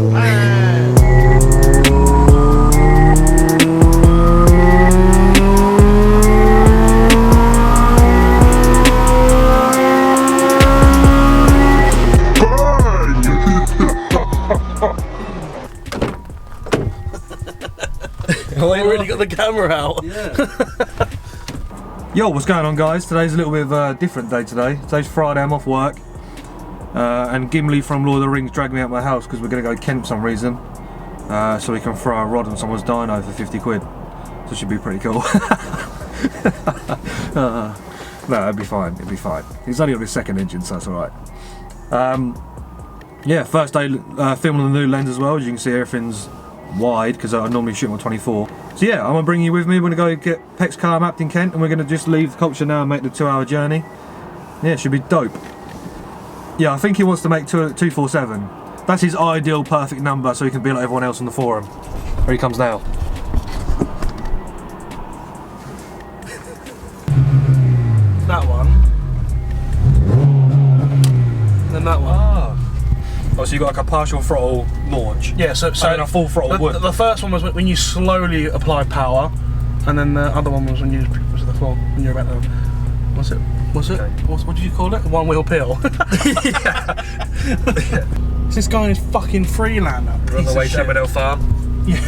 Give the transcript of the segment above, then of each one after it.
Oh, I already got the camera out. Yeah. Yo, what's going on, guys? Today's a little bit of a different day today. Today's Friday, I'm off work. And Gimli from Lord of the Rings dragged me out my house because we're going to go Kent for some reason. So we can throw a rod on someone's dyno for 50 quid. So it should be pretty cool. No, it'll be fine, it'll be fine. He's only on his second engine, so that's alright. Yeah, first day filming the new lens as well. As you can see, everything's wide because I normally shoot on 24. So yeah, I'm going to bring you with me. We're going to go get Peck's car mapped in Kent and we're going to just leave Culture now and make the 2-hour journey. Yeah, it should be dope. Yeah, I think he wants to make 247. That's his ideal perfect number so he can be like everyone else on the forum. Here he comes now. That one. And then that one. Oh, so you got like a partial throttle launch. Yeah, so and a full throttle wood. The first one was when you slowly apply power, and then the other one was when you was the full when you're about to. What's it? Okay. What did you call it? One wheel peel. Yeah. This guy is fucking Freelander. We're on the way to L.F Farm. Yeah.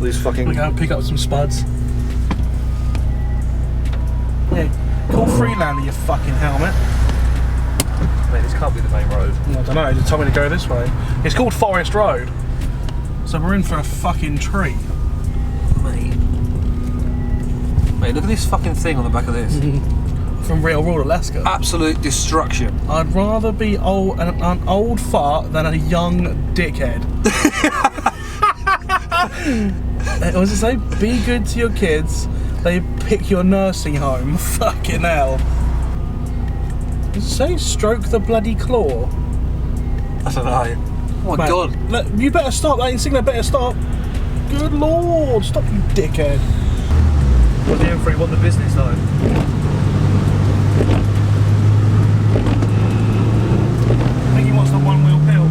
These fucking. We're going to pick up some spuds. Yeah. Call Freelander your fucking helmet. Mate, this can't be the main road. I don't know, they told me to go this way. It's called Forest Road. So we're in for a fucking treat. Mate, look at this fucking thing on the back of this. From Real World Alaska. Absolute destruction. I'd rather be an old fart than a young dickhead. What does it say? Be good to your kids. They pick your nursing home. Fucking hell. Does it say stroke the bloody claw? I don't know. Oh my god. Look, you better stop. That insignia better stop. Good lord. Stop, you dickhead. What the M3 want the business though? I think he wants the one wheel pill.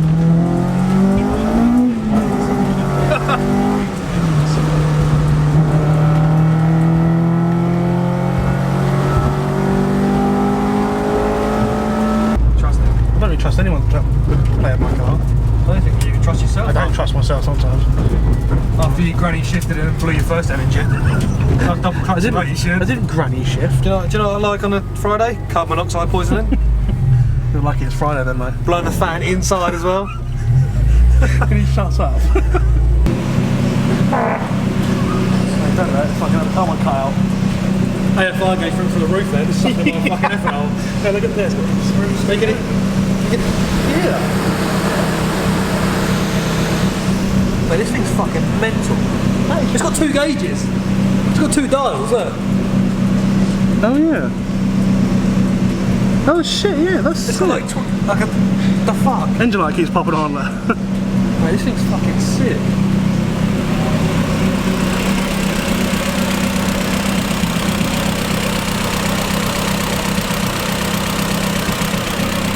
I don't really trust anyone to play at my car. I don't think you can trust yourself. I don't trust myself sometimes. After you granny shifted it and blew your first engine. I was double clutching like you should. I didn't granny shift. Do you know what I like on a Friday? Carbon monoxide poisoning. You're lucky it's Friday then, mate. Blowing the fan inside as well. Can you shut up? I don't know, it's fucking the car won't cut out. AFI goes through the roof there, just sucking my fucking effort out. Hey, look at this. Speaking it. Yeah. Mate, this thing's fucking mental. Hey, it's got 2 gauges. It's got 2 dials, look. Oh yeah. Oh shit, yeah, that's It's got like the fuck? engine light keeps popping on there. Mate, this thing's fucking sick.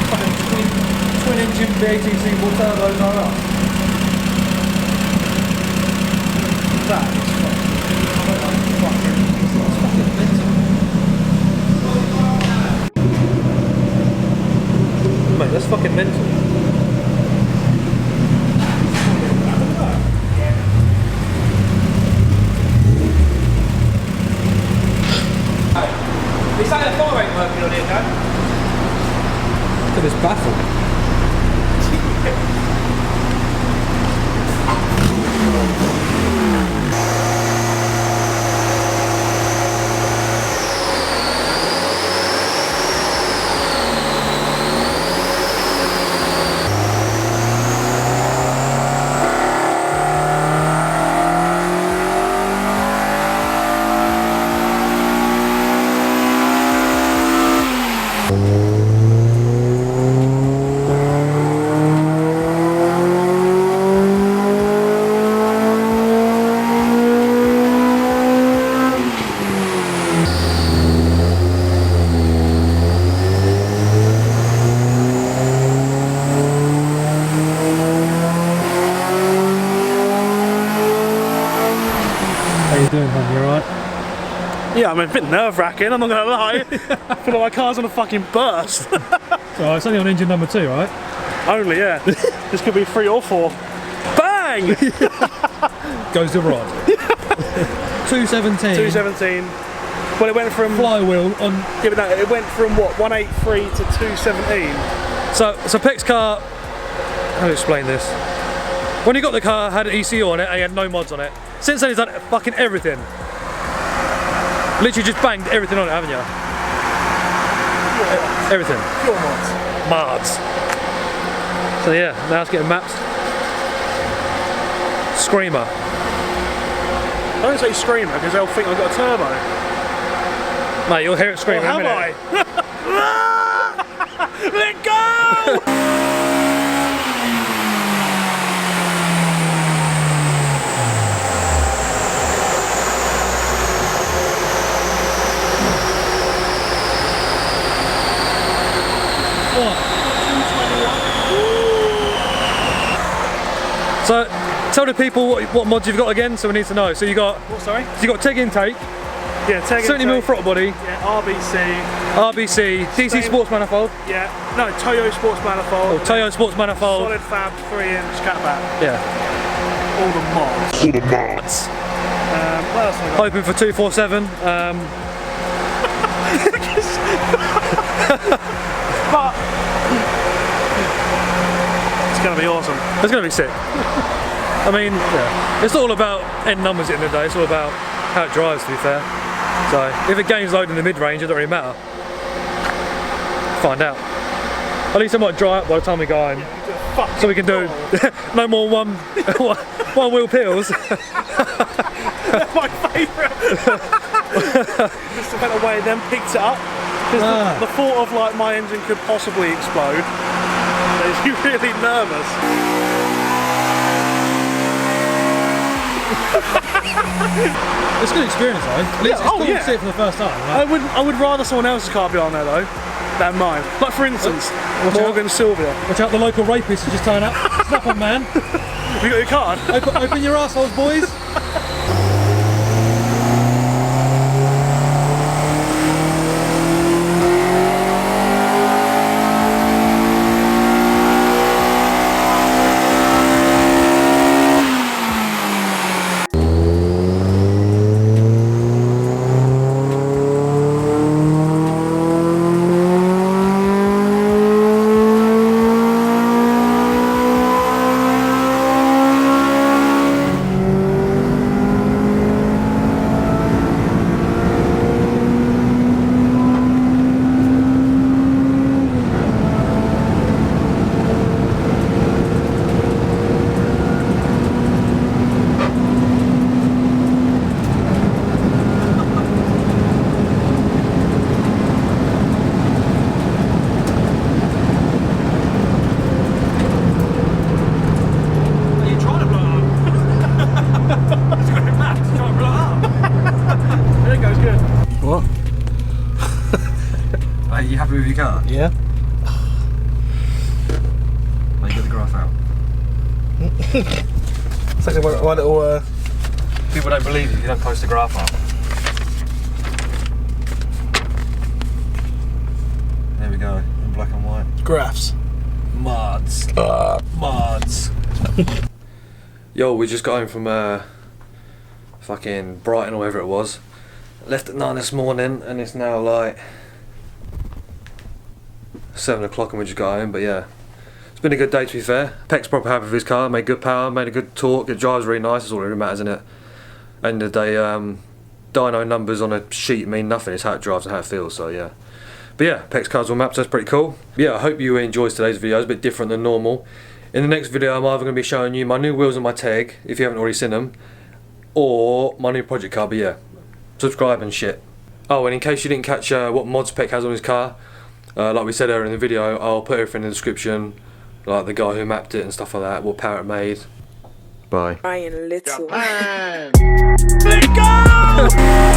Fucking twin engine V18 single turbos are up. That is fucking mental. Mate, that's fucking mental. Is that a fire rate working on here, Dan? Look at this baffle. doing, hon? You alright? Yeah, I'm a bit nerve-wracking, I'm not gonna lie. I feel like my car's on a fucking burst. So it's only on engine number 2, right? Only, yeah. This could be 3 or 4. Bang! Goes the rod. 217. 217. Well, it went from Flywheel on. Yeah, but no, it went from what 183 to 217. So Peck's car. How to explain this? When he got the car, had an ECU on it, and he had no mods on it. Since then, he's done fucking everything. Literally just banged everything on it, haven't you? Everything. Pure mods. Mods. So yeah, now it's getting mapped. Screamer. Don't say screamer because they'll think I've got a turbo. Mate, you'll hear it screaming. Oh, have I? Let go! What? So, tell the people what mods you've got again, so we need to know. So you got. What, sorry? So you got Tegiwa Intake. Yeah, Tegiwa 70mm throttle body. Yeah, RBC. DC Sports Manifold. Yeah, no, Toyosports Manifold. Oh, Toyosports Manifold. Solid Fab 3-inch Catback. Yeah. All the mods. What else have I got? Hoping for 247. But it's going to be awesome. It's going to be sick. I mean, yeah. It's not all about end numbers at the end of the day, it's all about how it drives, to be fair. So, if it gains load in the mid-range, it doesn't really matter. Find out. At least I might dry up by the time we go home. Yeah, so we can do no more one wheel pills. My favourite. Just went away and then picked it up. Because the thought of like my engine could possibly explode makes you really nervous. It's a good experience though. At least it's cool to see it for the first time. Right? I would rather someone else's car be on there though than mine. Like for instance, Morgan Sylvia. Watch out, the local rapist is just turning up. Snap on, man. Have you got your card? Open your assholes, boys. Are you happy with your car? Yeah. Now you get the graph out. It's like one little. People don't believe you if you don't post the graph up. There we go, in black and white. Graphs. MODZ. MODZ. Yo, we just got home from fucking Brighton or wherever it was. Left at 9 this morning and it's now like 7 o'clock and we just got home, but yeah. It's been a good day to be fair. Peck's proper happy with his car, made good power, made a good torque, it drives really nice, that's all that really matters, isn't it? End of the day, dyno numbers on a sheet mean nothing, it's how it drives and how it feels, so yeah. But yeah, Peck's car's all mapped, so that's pretty cool. Yeah, I hope you enjoyed today's video, it's a bit different than normal. In the next video I'm either going to be showing you my new wheels on my Teg, if you haven't already seen them, or my new project car, but yeah. Subscribe and shit. Oh, and in case you didn't catch what mods Peck has on his car, like we said earlier in the video, I'll put everything in the description, like the guy who mapped it and stuff like that, what power it made. Bye. Ryan Little. Let go!